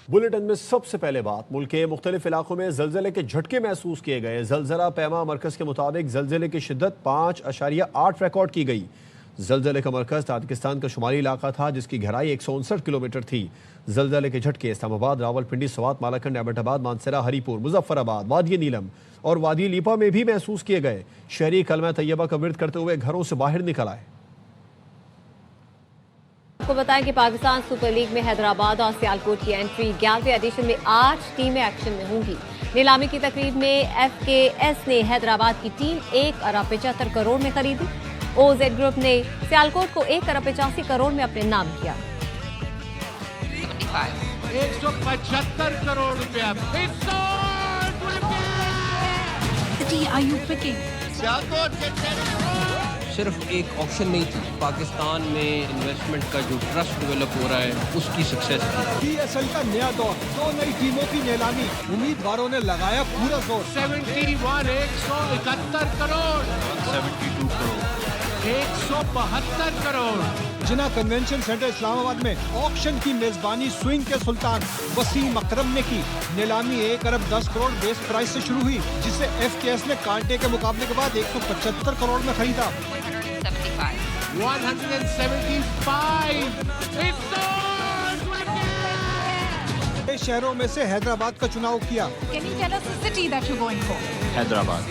Bulletin में सबसे पहले बात, मुल्क के मुख्तलिफ इलाकों में जलजले के झटके महसूस किए गए। जलजला पैमा मरकज के मुताबिक जलजले की शिद्दत 5.8 रिकॉर्ड की गई। जलजले का मरकज ताजिकिस्तान का शुमाली इलाका था, जिसकी गहराई 159 किलोमीटर थी। जलजले के झटके इस्लामाबाद, रावलपिंडी, सवात, मालाकंड, एबटाबाद, मानसरा, हरीपुर, मुजफ्फराबाद, वादी नीलम और वादी लीपा में भी महसूस किए गए। शहरी कलमा तैयबा का विर्द करते हुए घरों से बाहर निकल आए। आपको बताएं कि पाकिस्तान सुपर लीग में हैदराबाद और सियालकोट की एंट्री 11वें एडिशन में 8 टीमें एक्शन में होंगी। नीलामी की तकरीब में FKS ने हैदराबाद की टीम 1 अरब 75 करोड़ में खरीदी। OZ ग्रुप ने सियालकोट को 1 अरब 85 करोड़ में अपने नाम किया। 175 करोड़ रुपया। सिर्फ एक ऑप्शन नहीं थी, पाकिस्तान में इन्वेस्टमेंट का जो ट्रस्ट डेवलप हो रहा है उसकी सक्सेस थी। PSL का नया दौर, 2 नई टीमों की नीलामी, उम्मीदवारों ने लगाया पूरा जोर। 71 171 करोड़, 72 करोड़, 172 करोड़। जिना कन्वेंशन सेंटर इस्लामाबाद में ऑक्शन की मेजबानी स्विंग के सुल्तान वसीम अकरम ने की। नीलामी 1 अरब 10 करोड़ बेस प्राइस से शुरू हुई, जिसे FKS ने कांटे के मुकाबले के बाद 175 करोड़ में खरीदा। 175 शहरों में से हैदराबाद का चुनाव किया। हैदराबाद।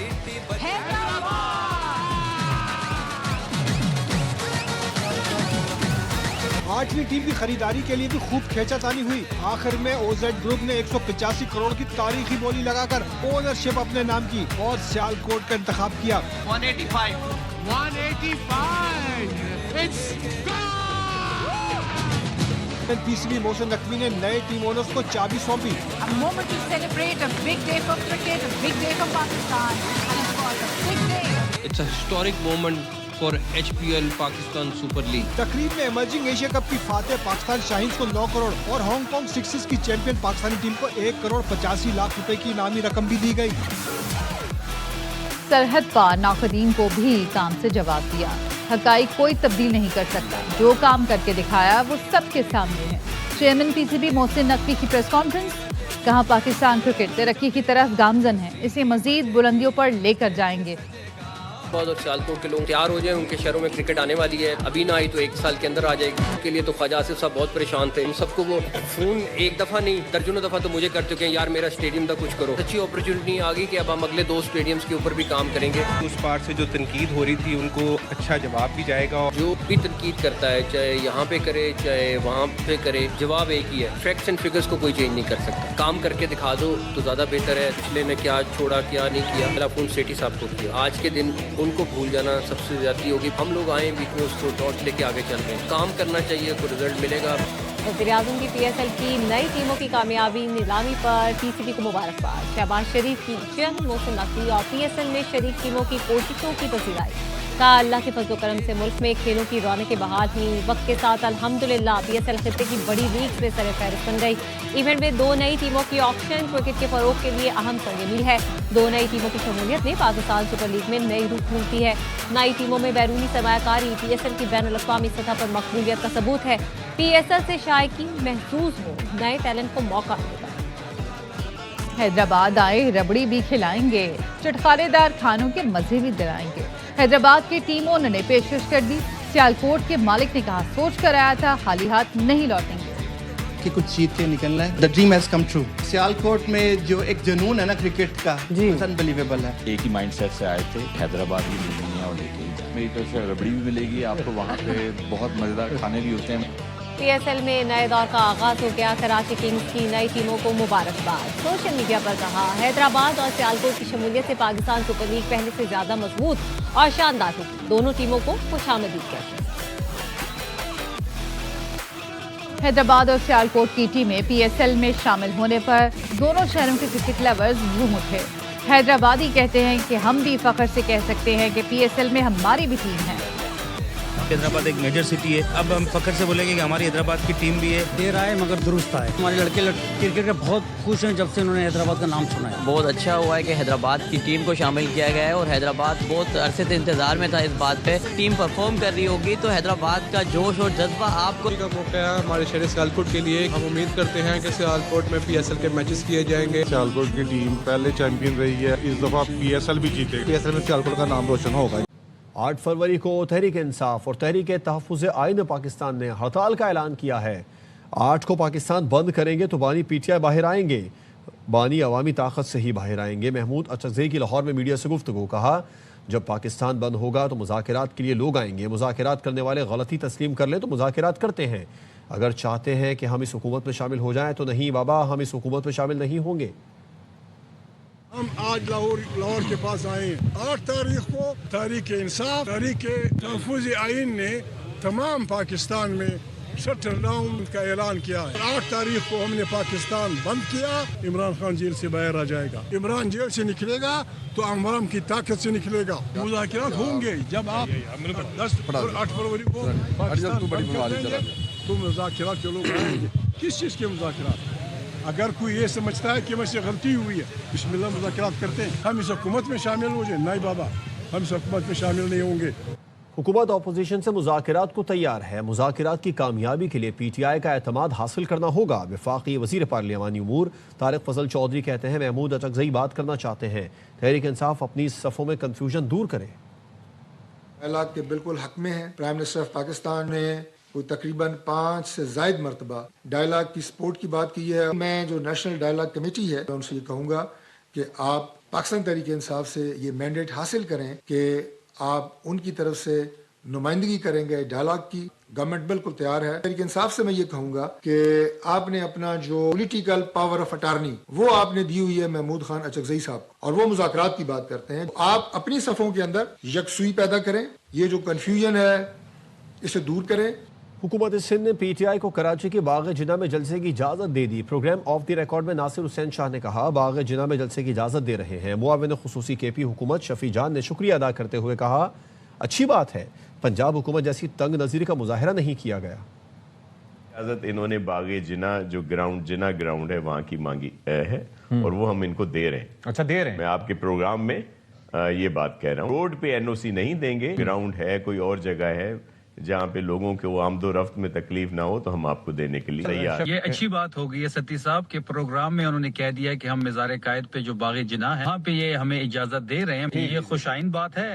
आठवीं टीम की खरीदारी के लिए भी खूब खींचातानी हुई। आखिर में OZ ग्रुप ने 185 करोड़ की तारीखी बोली लगाकर ओनरशिप अपने नाम की और सियालकोट का इंतखाब किया। 185 It's PCB मोहसिन नकवी ने नए टीम ओनर्स को चाबी सौंपी। A moment to celebrate, a big day for cricket, a big day for Pakistan, and of course a big day. It's a historic moment for HPL Pakistan super league. तकरीब में emerging Asia cup की फातेह पाकिस्तान शाहीन्स को 9 करोड़ और Hong Kong sixes की champion Pakistani team को 1 करोड़ 85 लाख रुपए की इनामी रकम भी दी गई। सरहद पार नाकदीन को भी काम से जवाब दिया। हकाइक कोई तब्दील नहीं कर सकता, जो काम करके दिखाया वो सबके सामने है। चेयरमैन PCB मोहसिन नकवी की प्रेस कॉन्फ्रेंस, कहा पाकिस्तान क्रिकेट तरक्की की तरफ गामजन है, इसे मजीद बुलंदियों पर लेकर जाएंगे। और सियालकोट के लोग तैयार हो जाएं, उनके शहरों में क्रिकेट आने वाली है। अभी ना आई तो 1 साल के अंदर आ जाएगी। उसके लिए तो ख्वाजा आसिफ साहब बहुत परेशान थे। हम सबको वो फोन एक दफ़ा नहीं दर्जनों दफ़ा तो मुझे कर चुके हैं, यार मेरा स्टेडियम का कुछ करो। अच्छी अपॉर्चुनिटी आ गई कि अब हम अगले 2 स्टेडियम्स के ऊपर भी काम करेंगे। उस पार्ट से जो तनकीद हो रही थी उनको अच्छा जवाब भी जाएगा। जो भी तनकीद करता है, चाहे यहाँ पे करे चाहे वहाँ पे करे, जवाब एक ही है, फैक्ट्स एंड फिगर्स को कोई चेंज नहीं कर सकता। काम करके दिखा दो तो ज़्यादा बेहतर है। पिछले ने क्या छोड़ा क्या नहीं किया, मेरा फोन सेठी साहब को किया। आज के दिन उनको भूल जाना सबसे ज्यादा होगी। हम लोग आए बीच में उसको टॉर्च लेके आगे चल रहे हैं। काम करना चाहिए, कोई रिजल्ट मिलेगा। वज़ीर-ए-आज़म की PSL की नई टीमों की कामयाबी, नीलामी पर PCB को मुबारकबाद। शहबाज शरीफ की चेयरमैन मोहसिन नकवी और PSL में शरीक टीमों की कोशिशों की पसीराई। कहा अल्लाह के फजल करम से मुल्क में खेलों की रौनकें बहाल हुई। वक्त के साथ अल्हम्दुलिल्लाह PSL खित्ते की बड़ी लीग में सर फहरिस्त बन गई। इवेंट में 2 नई टीमों की ऑक्शन क्रिकेट के फरोग के लिए अहम संग-ए-मील है। 2 नई टीमों की शमूलियत में पाकिस्तान सुपर लीग में नई रूह मिलती है। नई टीमों में बैरूनी सरमायाकारी PSL की बैनुल-अक़वामी सतह पर मकबूलियत का सबूत है। PSL से शायकी महसूस हो, नए टैलेंट को मौका मिलेगा। हैदराबाद आए रबड़ी भी खिलाएंगे, चटखारेदार खानों के मजे भी दिलाएंगे। हैदराबाद के टीम ओनर ने पेशकश कर दी। सियालकोट के मालिक ने कहा सोच कर आया था, खाली हाथ नहीं लौटेंगे कि कुछ जीत के निकलना है। The dream has come true. Sialkot में जो एक जुनून है ना क्रिकेट का, अनबिलीवेबल है। एक ही माइंडसेट से आए थे, हैदराबाद भी मिलनी है और लेके मेरी तरफ से रबड़ी भी मिलेगी आपको। वहाँ पे बहुत मज़ेदार खाने भी होते हैं। PSL में नए दौर का आगाज हो गया। कराची किंग्स की नई टीमों को मुबारकबाद। सोशल मीडिया पर कहा हैदराबाद और सियालकोट की शमूलियत से पाकिस्तान सुपर लीग पहले से ज्यादा मजबूत और शानदार होगी। दोनों टीमों को खुशामदीद कहते हैं। हैदराबाद और सियालकोट की टीमें PSL में शामिल होने पर दोनों शहरों के क्रिकेट लवर्स झूम उठे। हैदराबादी कहते हैं कि हम भी फख्र से कह सकते हैं कि PSL में हमारी भी टीम है। हैदराबाद एक मेजर सिटी है, अब हम फख्र से बोलेंगे कि हमारी हैदराबाद की टीम भी है। देर आए मगर दुरुस्त आए। हमारे लड़के क्रिकेट के बहुत खुश हैं जब से उन्होंने हैदराबाद का नाम सुना है। बहुत अच्छा हुआ है कि हैदराबाद की टीम को शामिल किया गया है और हैदराबाद बहुत अरसे से इंतजार में था इस बात पे। टीम परफॉर्म कर रही होगी तो हैदराबाद का जोश और जज्बा आपको का मौका है हमारे शहर सियालकोट के लिए। हम उम्मीद करते हैं कि सियालकोट में PSL के मैचेस किए जाएंगे। सियालकोट की टीम पहले चैंपियन रही है, इस दफा PSL भी जीतेगी। PSL में सियालकोट का नाम रोशन होगा। 8 फरवरी को तहरीक इंसाफ और तहरीक तहफ़्फ़ुज़ आइन पाकिस्तान ने हड़ताल का ऐलान किया है। 8 को पाकिस्तान बंद करेंगे तो बानी PTI बाहर आएंगे। बानी अवामी ताकत से ही बाहर आएंगे। महमूद अचकज़ई की लाहौर में मीडिया से गुफ्तगू। कहा जब पाकिस्तान बंद होगा तो मुज़ाकरात के लिए लोग आएंगे। मुज़ाकरात करने वाले गलती तस्लीम कर लें तो मुज़ाकरात करते हैं। अगर चाहते हैं कि हम इस हुकूमत में शामिल हो जाएं तो नहीं बाबा, हम इस हुकूमत में शामिल नहीं होंगे। हम आज लाहौर के पास आए। 8 तारीख को तहरीक इंसाफ तहरीक तहफ़्फ़ुज़ आइन ने तमाम पाकिस्तान में शटर डाउन का ऐलान किया है। 8 तारीख को हमने पाकिस्तान बंद किया। इमरान खान जेल से बाहर आ जाएगा। इमरान जेल से निकलेगा तो अवाम की ताकत से निकलेगा। मुज़ाकरात होंगे जब आप 10 और 8 फरवरी को पाकिस्तान बंद कर देंगे तो मुज़ाकरात के लोग आएंगे। किस चीज़ के मुज़ाकरात? अगर कोई ये समझता है कि मुझसे गलती हुई है, बिस्मिल्लाह मुज़ाकरात करते हैं। हम इस हुकूमत में शामिल हो जाए, नहीं बाबा, हम इस हुकूमत में शामिल नहीं होंगे। हुकूमत अपोजिशन से मुज़ाकरात को तैयार है। मुज़ाकरात की कामयाबी के लिए PTI का एतमाद हासिल करना होगा। वफाकी वज़ीर पार्लियामानी उमूर तारिक फजल चौधरी कहते हैं महमूद अचकज़ई बात करना चाहते हैं। तहरीक इंसाफ अपनी सफ़ों में कन्फ्यूजन दूर करे। डायलॉग के बिल्कुल हक में है। प्राइम मिनिस्टर ऑफ पाकिस्तान ने कोई तकरीबन 5 से ज़ायद मरतबा डायलॉग की सपोर्ट की बात की है। मैं जो नेशनल डायलॉग कमेटी है उनसे ये कहूँगा कि आप पाकिस्तान तहरीक इंसाफ से ये मैंडेट हासिल करें कि आप उनकी तरफ से नुमाइंदगी करेंगे डायलॉग की। गवर्नमेंट बिल्कुल तैयार है। तहरीक इंसाफ से मैं ये कहूँगा कि आपने अपना जो पॉलिटिकल पावर ऑफ अटार्नी वो आपने दी हुई है महमूद खान अचकज़ई साहब, और वो मुज़ाकरात की बात करते हैं। आप अपनी सफ़ों के अंदर यकसुई पैदा करें, ये जो कन्फ्यूजन है इसे दूर करें। हुकूमत सिंध ने PTI को कराची के बाग जिना में जलसे की इजाज़त दे दी। प्रोग्राम ऑफ द रिकॉर्ड में नासिर हुसैन शाह ने कहा बाग जिना में जलसे की इजाज़त दे रहे हैं। मुआविन खुसूसी KP हुकूमत शफी जान ने शुक्रिया अदा करते हुए कहा अच्छी बात है, पंजाब हुकूमत जैसी तंग नज़ीरी का मुजाहरा नहीं किया गया। इजाज़त इन्होंने बाग जिना जो जिना ग्राउंड है वहाँ की मांगी है और वो हम इनको दे रहे हैं। अच्छा, दे रहे हैं। मैं आपके प्रोग्राम में ये बात कह रहा हूँ। रोड पे NOC नहीं देंगे। ग्राउंड है, कोई और जगह है जहाँ पे लोगों के वो आमदो रफ्त में तकलीफ ना हो तो हम आपको देने के लिए तैयार। ये अच्छी बात हो गई है सती साहब के प्रोग्राम में उन्होंने कह दिया कि हम मज़ार कायद पे जो बाग जिना है वहाँ पे ये हमें इजाजत दे रहे हैं। ये खुशाइन बात है,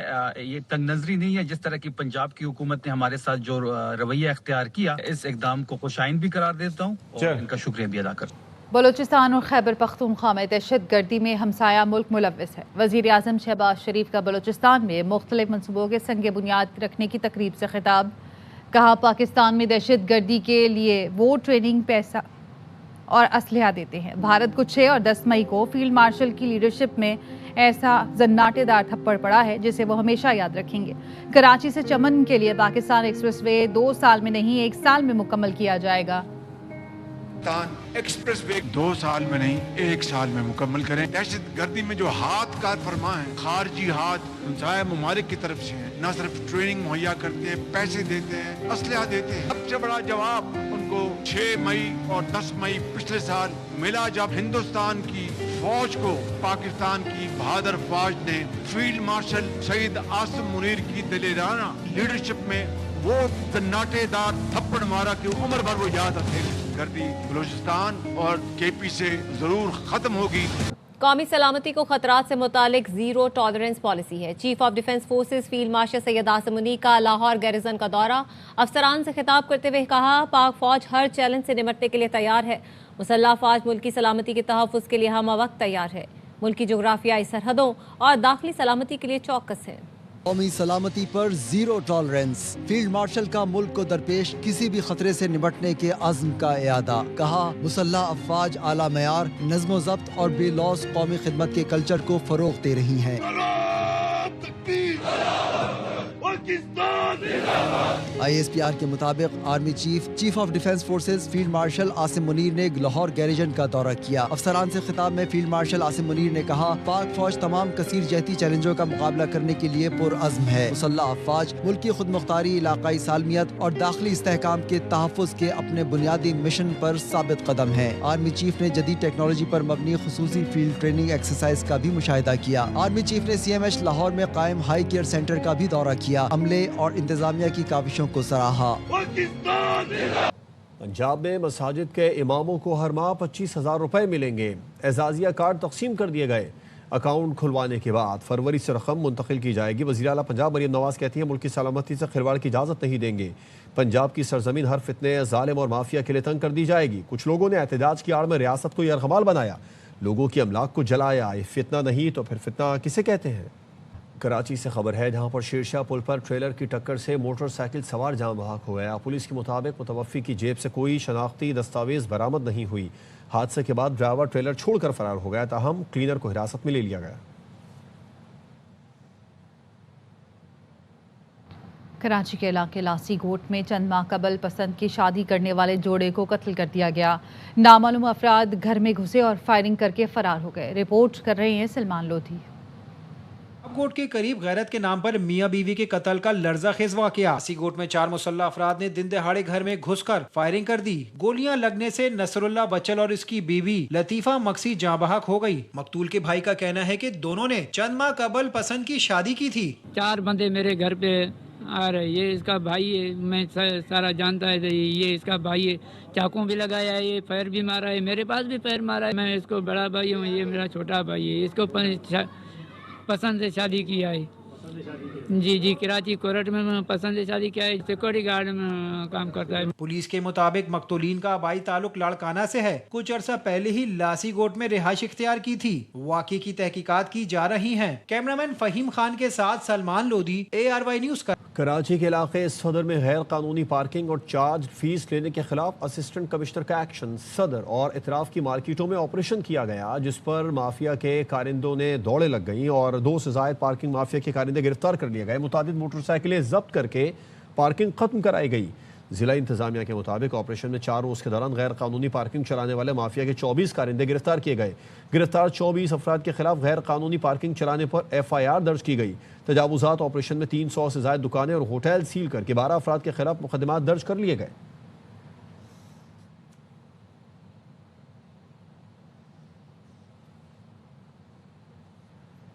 ये तंग नजरी नहीं है। जिस तरह की पंजाब की हुकूमत ने हमारे साथ जो रवैया इख्तियार किया, इस इकदाम को खुशाइन भी करार देता हूँ और इनका शुक्रिया भी अदा करता हूँ। बलूचिस्तान और खैबर पख्तूनख्वा में दहशत गर्दी में हमसाया मुल्क मुलव्वस है। वज़ीर आज़म शहबाज शरीफ का बलूचिस्तान में मुख्तलिफ मनसूबों के संग बुनियाद रखने की तकरीब से खिताब। कहा पाकिस्तान में दहशत गर्दी के लिए वो ट्रेनिंग, पैसा और असलहा देते हैं। भारत को 6 और 10 मई को फील्ड मार्शल की लीडरशिप में ऐसा जन्नाटेदार थप्पड़ पड़ा है जिसे वो हमेशा याद रखेंगे। कराची से चमन के लिए पाकिस्तान एक्सप्रेसवे 2 साल में नहीं 1 साल में मुकम्मल किया जाएगा। एक्सप्रेस वे 2 साल में नहीं 1 साल में मुकम्मल करें। दहशत गर्दी में जो हाथ कार फरमा है, खारजी हाथ हमसाया ममालिक की तरफ से है, न सिर्फ ट्रेनिंग मुहैया करते हैं, पैसे देते हैं, असलहा देते हैं। सबसे बड़ा जवाब उनको 6 मई और 10 मई पिछले साल मिला जब हिंदुस्तान की फौज को पाकिस्तान की बहादुर फौज ने फील्ड मार्शल सईद आसिम मुनीर की दिलेराना लीडरशिप में वो जन्नाटेदार थप्पड़ मारा कि उम्र भर वो याद रखेंगे। गर्दी बलूचिस्तान और KP से जरूर खत्म होगी। कौमी सलामती को खतरात से मुतालिक जीरो टॉलरेंस पॉलिसी है। Chief of defence forces field marshal Syed Asim Munir का लाहौर गैरिजन का दौरा। अफसरान से खिताब करते हुए कहा पाक फौज हर चैलेंज से निपटने के लिए तैयार है। मुसल्लह फौज मुल्क की सलामती के तहफ़्फ़ुज़ के लिए हम वक्त तैयार है। मुल्क की जोग्राफियाई सरहदों और दाखिली सलामती के लिए चौकस है। कौमी सलामती पर जीरो टॉलरेंस। फील्ड मार्शल का मुल्क को दरपेश किसी भी खतरे से निपटने के अज़्म का इयादा। कहा मुसल्लह अफ़वाज आला मयार, नज़्म ज़ब्त और बेलौस कौमी खिदमत के कल्चर को फ़रोग़ दे रही हैं। ISPR کے مطابق army chief of defence forces field marshal Asim Munir نے لاہور گیریجن کا دورہ کیا۔ افسران سے خطاب میں فیلڈ مارشل عاصم منیر نے کہا پاک فوج تمام کثیر جہتی چیلنجوں کا مقابلہ کرنے کے لیے پرعزم ہے۔ مسلح افواج ملکی خود مختاری، علاقائی سالمیت اور داخلی استحکام کے تحفظ کے اپنے بنیادی مشن پر ثابت قدم ہے۔ آرمی چیف نے جدید ٹیکنالوجی پر مبنی خصوصی فیلڈ ٹریننگ ایکسرسائز کا بھی مشاہدہ کیا۔ آرمی چیف نے CMH لاہور میں قائم ہائی کیئر سینٹر کا بھی دورہ کیا، عملے اور انتظامیہ کی کاوشوں کو سراہا۔ پنجاب میں مساجد کے اماموں کو ہر ماہ 25,000 روپے ملیں گے۔ اعزازیہ کارڈ تقسیم کر دیے گئے۔ اکاؤنٹ کھلوانے کے بعد فروری سے رقم منتقل کی جائے گی۔ وزیر اعلیٰ پنجاب مریم نواز کہتی ہیں ملک کی سلامتی سے کھلواڑ کی اجازت نہیں دیں گے۔ پنجاب کی سرزمین ہر فتنے، ظالم اور مافیا کے لیے تنگ کر دی جائے گی۔ کچھ لوگوں نے احتجاج کی آڑ میں ریاست کو یرغمال بنایا، لوگوں کی املاک کو جلایا۔ یہ فتنہ نہیں تو پھر فتنہ کسے کہتے ہیں؟ کراچی سے خبر ہے جہاں پر شیرشاہ پل پر ٹریلر کی ٹکر سے موٹر سائیکل سوار جاں بحق ہو گیا۔ پولیس کے مطابق متوفی کی جیب سے کوئی شناختی دستاویز برآمد نہیں ہوئی۔ حادثے کے بعد ڈرائیور ٹریلر چھوڑ کر فرار ہو گیا، تاہم کلینر کو حراست میں لے لیا گیا۔ کراچی کے علاقے لاسی گوٹ میں چند ماہ قبل پسند کی شادی کرنے والے جوڑے کو قتل کر دیا گیا۔ نامعلوم افراد گھر میں گھسے اور فائرنگ کر کے فرار ہو گئے۔ رپورٹ کر رہے ہیں سلمان لودھی۔ گوٹ کے قریب غیرت کے نام پر میاں بیوی کے قتل کا لرزہ خیز واقعہ۔ لاسی گوٹ میں 4 مسلح افراد نے دن دہاڑے گھر میں گھس کر فائرنگ کر دی۔ گولیاں لگنے سے نصر اللہ بچل اور اس کی بیوی لطیفہ مکسی جاں بحق ہو گئی۔ مقتول کے بھائی کا کہنا ہے کہ دونوں نے چند ماہ قبل پسند کی شادی کی تھی۔ 4 بندے میرے گھر پہ آ رہے، یہ اس کا بھائی ہے، میں سارا جانتا ہے، یہ اس کا بھائی ہے، چاقوں بھی لگایا ہے، یہ پیر بھی مارا ہے، میرے پاس بھی پیر مارا ہے۔ میں اس کو بڑا بھائی ہوں، یہ میرا چھوٹا بھائی ہے۔ اس کو پسند سے شادی کیا ہے۔ جی کراچی کورٹ میں پسند سے شادی کیا ہے، سیکورٹی گارڈ میں کام کرتا ہے۔ پولیس کے مطابق مقتولین کا آبائی تعلق لاڑکانہ سے ہے۔ کچھ عرصہ پہلے ہی لاسی گوٹ میں رہائش اختیار کی تھی۔ واقعے کی تحقیقات کی جا رہی ہیں۔ کیمرامین فہیم خان کے ساتھ سلمان لودھی، ARY نیوز کا۔ کراچی کے علاقے صدر میں غیر قانونی پارکنگ اور چارج فیس لینے کے خلاف اسسٹنٹ کمشنر کا ایکشن۔ صدر اور اطراف کی مارکیٹوں میں آپریشن کیا گیا، جس پر مافیا کے کارندوں نے دوڑیں لگ گئیں اور 2 سے زائد پارکنگ مافیا کے کارندے گرفتار کر لیے گئے۔ متعدد موٹر سائیکلیں ضبط کر کے پارکنگ ختم کرائی گئی۔ ضلع انتظامیہ کے مطابق آپریشن میں 4 روز کے دوران غیر قانونی پارکنگ چلانے والے مافیا کے 24 کارندے گرفتار کیے گئے۔ گرفتار 24 افراد کے خلاف غیر قانونی پارکنگ چلانے پر FIR درج کی گئی۔ تجاوزات آپریشن میں 300 سے زائد دکانیں اور ہوٹل سیل کر کے 12 افراد کے خلاف مقدمات درج کر لیے گئے۔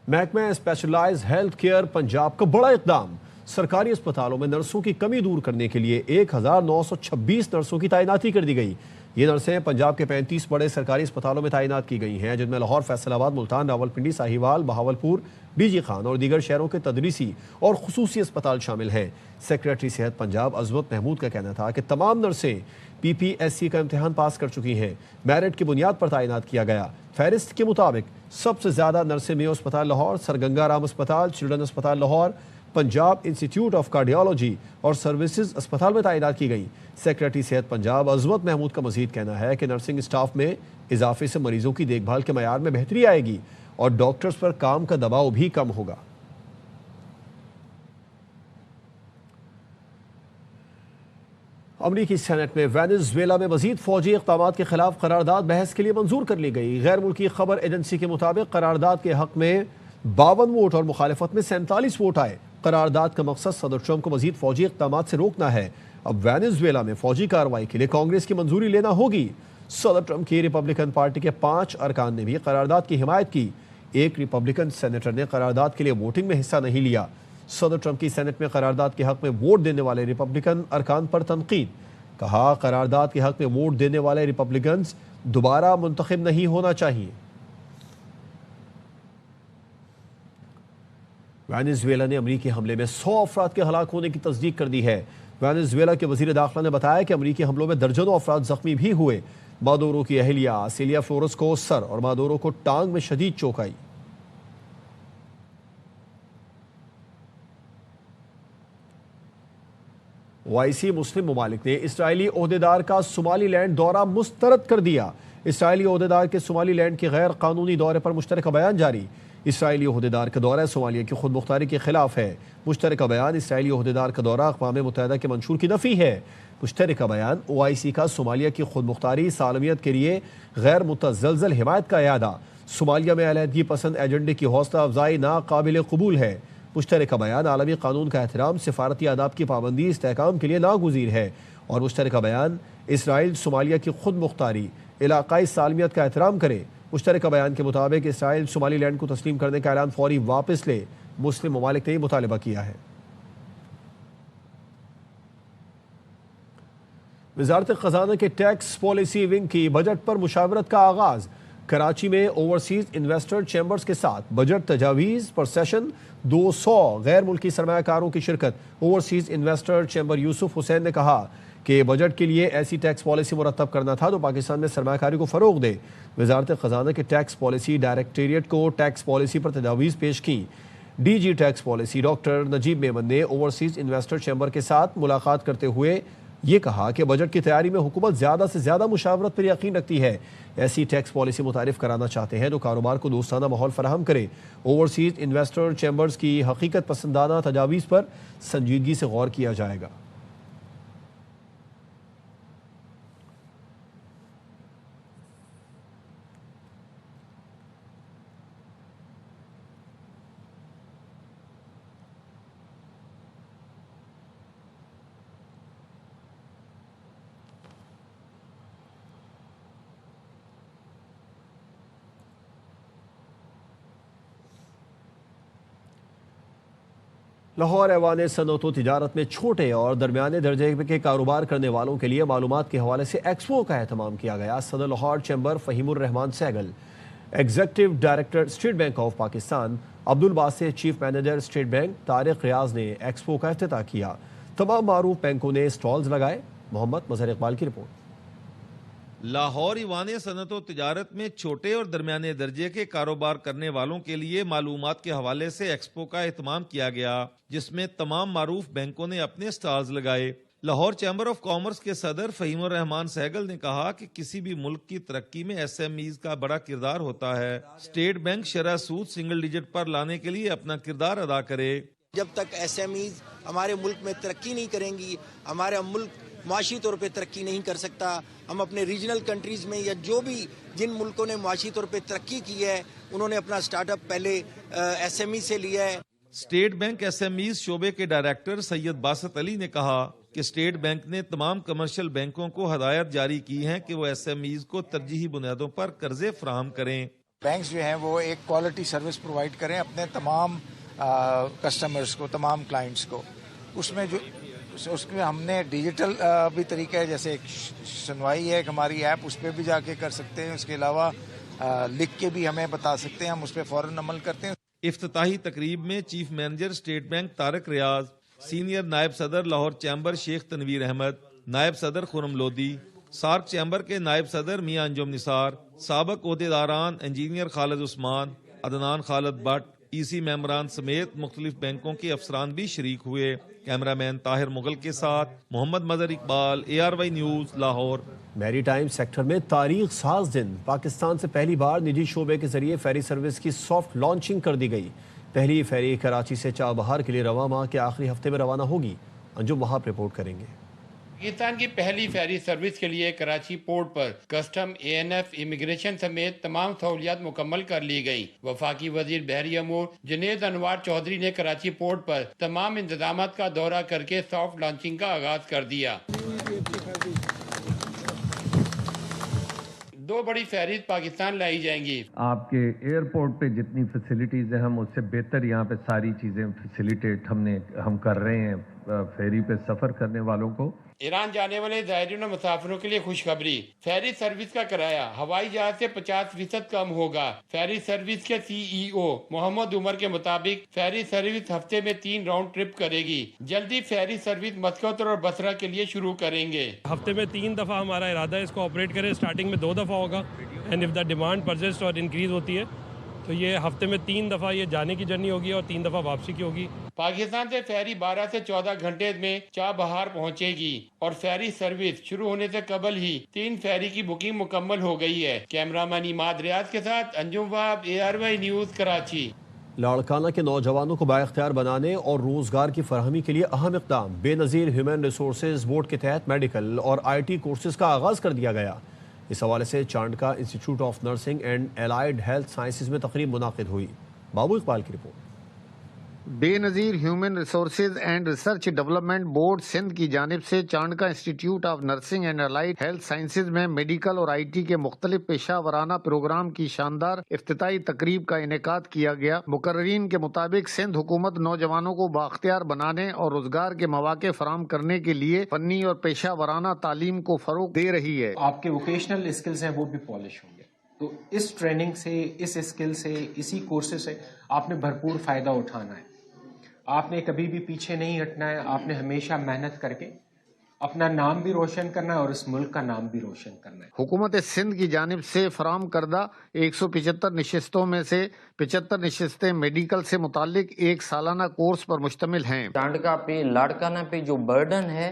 محکمہ اسپیشلائز ہیلتھ کیئر پنجاب کا بڑا اقدام۔ سرکاری اسپتالوں میں نرسوں کی کمی دور کرنے کے لیے 1926 نرسوں کی تعیناتی کر دی گئی۔ یہ نرسیں پنجاب کے 35 بڑے سرکاری اسپتالوں میں تعینات کی گئی ہیں، جن میں لاہور، فیصل آباد، ملتان، راولپنڈی، ساہیوال، بہاولپور، DG خان اور دیگر شہروں کے تدریسی اور خصوصی اسپتال شامل ہیں۔ سیکریٹری صحت پنجاب عظمت محمود کا کہنا تھا کہ تمام نرسیں PPSC کا امتحان پاس کر چکی ہیں، میرٹ کی بنیاد پر تعینات کیا گیا۔ فہرست کے مطابق سب سے زیادہ نرسیں میو اسپتال لاہور، سر گنگا رام اسپتال، چلڈرن اسپتال Lahore, Punjab institute of cardiology اور سروسز اسپتال میں تعینات کی گئی۔ سیکریٹری صحت پنجاب عظمت محمود کا مزید کہنا ہے کہ نرسنگ اسٹاف میں اضافے سے مریضوں کی دیکھ بھال کے معیار میں بہتری آئے گی اور ڈاکٹرز پر کام کا دباؤ بھی کم ہوگا۔ امریکی سینٹ میں وینزویلا میں مزید فوجی اقدامات کے خلاف قرارداد بحث کے لیے منظور کر لی گئی۔ غیر ملکی خبر ایجنسی کے مطابق قرارداد کے حق میں 52 ووٹ اور مخالفت میں 47 ووٹ آئے۔ قرارداد کا مقصد صدر ٹرمپ کو مزید فوجی اقدامات سے روکنا ہے۔ اب وینزویلا میں فوجی کارروائی کے لیے کانگریس کی منظوری لینا ہوگی۔ صدر ٹرمپ کی ریپبلکن پارٹی کے 5 ارکان نے بھی قرارداد کی حمایت کی۔ ایک ریپبلکن سینیٹر نے قرارداد کے لیے ووٹنگ میں حصہ نہیں لیا۔ صدر ٹرمپ کی سینٹ میں قرارداد کے حق میں ووٹ دینے والے ریپبلکن ارکان پر تنقید۔ کہا قرارداد کے حق میں ووٹ دینے والے ریپبلکنز دوبارہ منتخب نہیں ہونا چاہیے۔ وینزویلا نے امریکی حملے میں 100 افراد کے ہلاک ہونے کی تصدیق کر دی ہے۔ وینزویلا کے وزیر داخلہ نے بتایا کہ امریکی حملوں میں درجنوں افراد زخمی بھی ہوئے۔ مادورو کی اہلیہ سیلیا فلورس کو سر اور مادورو کو ٹانگ میں شدید چوٹ آئی۔ OIC مسلم ممالک نے اسرائیلی عہدیدار کا صومالی لینڈ دورہ مسترد کر دیا۔ اسرائیلی عہدیدار کے صومالی لینڈ کے غیر قانونی دورے پر مشترکہ بیان جاری۔ اسرائیلی عہدیدار کا دورہ صومالیہ کی خود مختاری کے خلاف ہے۔ مشترکہ بیان اسرائیلی عہدیدار کا دورہ اقوام متحدہ کے منشور کی نفی ہے۔ مشترکہ بیان OIC کا صومالیہ کی خود مختاری سالمیت کے لیے غیر متزلزل حمایت کا اعادہ۔ صومالیہ میں علیحدگی پسند ایجنڈے کی حوصلہ افزائی ناقابل قبول ہے۔ مشترکہ بیان عالمی قانون کا احترام، سفارتی آداب کی پابندی استحکام کے لیے ناگزیر ہے، اور مشترکہ بیان اسرائیل صومالیہ کی خود مختاری، علاقائی سالمیت کا احترام کرے۔ مشترکہ بیان کے مطابق اسرائیل صومالی لینڈ کو تسلیم کرنے کا اعلان فوری واپس لے۔ مسلم ممالک نے یہ مطالبہ کیا ہے۔ وزارت خزانہ کے ٹیکس پالیسی ونگ کی بجٹ پر مشاورت کا آغاز۔ کراچی میں اوورسیز انویسٹر چیمبرز کے ساتھ بجٹ تجاویز پر سیشن، 200 غیر ملکی سرمایہ کاروں کی شرکت۔ اوورسیز انویسٹر چیمبر یوسف حسین نے کہا کہ بجٹ کے لیے ایسی ٹیکس پالیسی مرتب کرنا تھا تو پاکستان میں سرمایہ کاری کو فروغ دے۔ وزارت خزانہ کے ٹیکس پالیسی ڈائریکٹوریٹ کو ٹیکس پالیسی پر تجاویز پیش کی۔ DG ٹیکس پالیسی ڈاکٹر نجیب میمن نے اوورسیز انویسٹر چیمبر کے ساتھ ملاقات کرتے ہوئے یہ کہا کہ بجٹ کی تیاری میں حکومت زیادہ سے زیادہ مشاورت پر یقین رکھتی ہے۔ ایسی ٹیکس پالیسی متعارف کرانا چاہتے ہیں تو کاروبار کو دوستانہ ماحول فراہم کرے۔ اوورسیز انویسٹر چیمبرز کی حقیقت پسندانہ تجاویز پر سنجیدگی سے غور کیا جائے گا۔ لاہور ایوان صنعت و تجارت میں چھوٹے اور درمیانے درجے کے کاروبار کرنے والوں کے لیے معلومات کے حوالے سے ایکسپو کا اہتمام کیا گیا۔ صدر Lahore chamber Fahim ur Rahman Sehgal, executive director state bank of Pakistan Abdul Basit, chief manager state bank Tariq Riaz نے ایکسپو کا افتتاح کیا۔ تمام معروف بینکوں نے سٹالز لگائے۔ محمد مظہر اقبال کی رپورٹ۔ لاہور ایوان صنعت و تجارت میں چھوٹے اور درمیانے درجے کے کاروبار کرنے والوں کے لیے معلومات کے حوالے سے ایکسپو کا اہتمام کیا گیا، جس میں تمام معروف بینکوں نے اپنے سٹالز لگائے۔ لاہور چیمبر آف کامرس کے صدر فہیم الرحمان سہگل نے کہا کہ کسی بھی ملک کی ترقی میں SMEز کا بڑا کردار ہوتا ہے۔ اسٹیٹ بینک شرح سود سنگل ڈیجٹ پر لانے کے لیے اپنا کردار ادا کرے۔ جب تک SMEز ہمارے ملک میں ترقی نہیں کریں گی، ہمارا ملک معاشی طور پہ ترقی نہیں کر سکتا۔ ہم اپنے ریجنل کنٹریز میں یا جو بھی جن ملکوں نے معاشی طور پہ ترقی کی ہے انہوں نے اپنا سٹارٹ اپ پہلے SME سے لیا ہے۔ اسٹیٹ بینک SMEز شعبے کے ڈائریکٹر سید باسط علی نے کہا کہ اسٹیٹ بینک نے تمام کمرشل بینکوں کو ہدایت جاری کی ہیں کہ وہ SMEز کو ترجیحی بنیادوں پر قرضے فراہم کریں۔ بینکس جو ہیں وہ ایک کوالٹی سروس پرووائڈ کریں اپنے تمام کسٹمرز کو، تمام کلائنٹس کو۔ اس میں ہم نے ڈیجیٹل بھی طریقہ ہے، جیسے ایک سنوائی ہے ایک ہماری ایپ، اس پہ بھی جا کے کر سکتے ہیں۔ اس کے علاوہ لکھ کے بھی ہمیں بتا سکتے ہیں، ہم اس پہ فوراً عمل کرتے ہیں۔ افتتاحی تقریب میں chief manager state bank Tariq Riaz, senior نائب صدر لاہور چیمبر شیخ تنویر احمد، نائب صدر خرم لودھی، سارک چیمبر کے نائب صدر میاں انجم نثار، سابق عہدیداران انجینئر خالد عثمان، عدنان خالد بٹ، EC ممبران سمیت مختلف بینکوں کے افسران بھی شریک ہوئے۔ کیمرہ مین طاہر مغل کے ساتھ محمد مظہر اقبال، ARY نیوز، لاہور۔ میری ٹائم سیکٹر میں تاریخ ساز دن، پاکستان سے پہلی بار نجی شعبے کے ذریعے فیری سروس کی سافٹ لانچنگ کر دی گئی۔ پہلی فیری کراچی سے چابہار کے لیے رواں ماہ کے آخری ہفتے میں روانہ ہوگی۔ انجم وہاب رپورٹ کریں گے۔ پاکستان کی پہلی فیری سروس کے لیے کراچی پورٹ پر کسٹم، ANF، امیگریشن سمیت تمام سہولیات مکمل کر لی گئی۔ وفاقی وزیر بحری امور جنید انوار چودھری نے کراچی پورٹ پر تمام انتظامات کا دورہ کر کے سافٹ لانچنگ کا آغاز کر دیا۔ 2 بڑی فیریز پاکستان لائی جائیں گی۔ آپ کے ایئرپورٹ پہ جتنی فیسلٹیز ہیں ہم اس سے بہتر یہاں پہ ساری چیزیں فیسیلیٹیٹ ہم کر رہے ہیں فیری پہ سفر کرنے والوں کو۔ ایران جانے والے زائرین و مسافروں کے لیے خوشخبری، فیری سروس کا کرایہ ہوائی جہاز سے 50% کم ہوگا۔ فیری سروس کے CEO محمد عمر کے مطابق فیری سروس ہفتے میں 3 راؤنڈ ٹرپ کرے گی۔ جلدی فیری سروس مسقط اور بصرہ کے لیے شروع کریں گے۔ ہفتے میں 3 دفعہ ہمارا ارادہ ہے اس کو آپریٹ کرے۔ اسٹارٹنگ میں 2 دفعہ ہوگا، and if the demand persist اور انکریز ہوتی ہے تو یہ ہفتے میں 3 دفعہ یہ جانے کی جرنی ہوگی اور 3 دفعہ واپسی کی ہوگی۔ पाकिस्तान से फेरी 12 से 14 घंटे में चाबहार पहुंचेगी और फेरी सर्विस शुरू होने से कबल ही 3 फेरी की बुकिंग मुकम्मल हो गई है। कैमरामैन इमाद रियाज के साथ अंजुम वाब, ARY न्यूज, कराची। लाड़काना के नौजवानों को बाइख्तियार बनाने और रोजगार की फराहमी के लिए अहम इक़दाम। बेनज़ीर ह्यूमन रिसोर्सेज बोर्ड के तहत मेडिकल और IT कोर्सेज का आगाज़ कर दिया गया। इस हवाले से Chandka institute of nursing and allied health sciences में तकरीब मुनाकिद हुई। बाबू इकबाल की report. Benazir human resources and research development board Sindh की जानिब से Chandka institute of nursing and allied health sciences में मेडिकल और IT के मुख्तलिफ पेशा वराना प्रोग्राम की शानदार इफ्तिताई तकरीब का इनेकाद किया गया। मुकर्रीन के मुताबिक सिंध हुकूमत नौजवानों को बाख्तियार बनाने और रोजगार के मौके फराहम करने के लिए फन्नी और पेशा वराना तालीम को फरोग दे रही है। आपके वोकेशनल स्किल्स हैं वो भी पॉलिश होंगे, तो इस ट्रेनिंग से, इस स्किल से, इसी कोर्सेज से आपने भरपूर फायदा उठाना है। आपने कभी भी पीछे नहीं हटना है, आपने हमेशा मेहनत करके अपना नाम भी रोशन करना है और इस मुल्क का नाम भी रोशन करना है। हुकूमत सिंध की जानिब से फराहम करदा 175 नशिस्तों में से 75 नशिस्तें मेडिकल से मुतालिक एक सालाना कोर्स पर मुश्तमिल हैं। चांडका पे, लाड़काना पे जो बर्डन है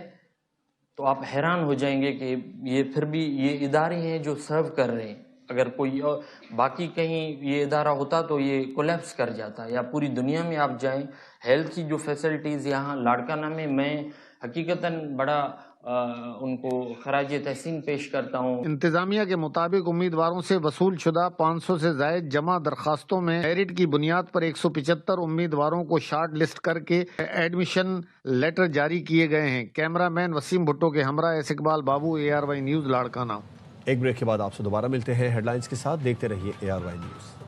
तो आप हैरान हो जाएंगे कि ये फिर भी ये इदारे हैं जो सर्व कर रहे हैं। अगर कोई बाकी कहीं ये इदारा होता तो ये कोलैप्स कर जाता। या पूरी दुनिया में आप जाएं, हेल्थ की जो फैसिलिटीज़ यहाँ लाड़काना में, मैं हकीकतन बड़ा उनको खराज तहसीन पेश करता हूँ। इंतजामिया के मुताबिक उम्मीदवारों से वसूल शुदा 500 से जायद जमा दरखास्तों में मेरिट की बुनियाद पर 175 उम्मीदवारों को शार्ट लिस्ट करके एडमिशन लेटर जारी किए गए हैं। कैमरामैन वसीम भुट्टो के हमरा एस इकबाल बाबू, ARY न्यूज़, लाड़काना। एक ब्रेक के बाद आपसे दोबारा मिलते हैं हेडलाइंस के साथ। देखते रहिए ARY न्यूज़।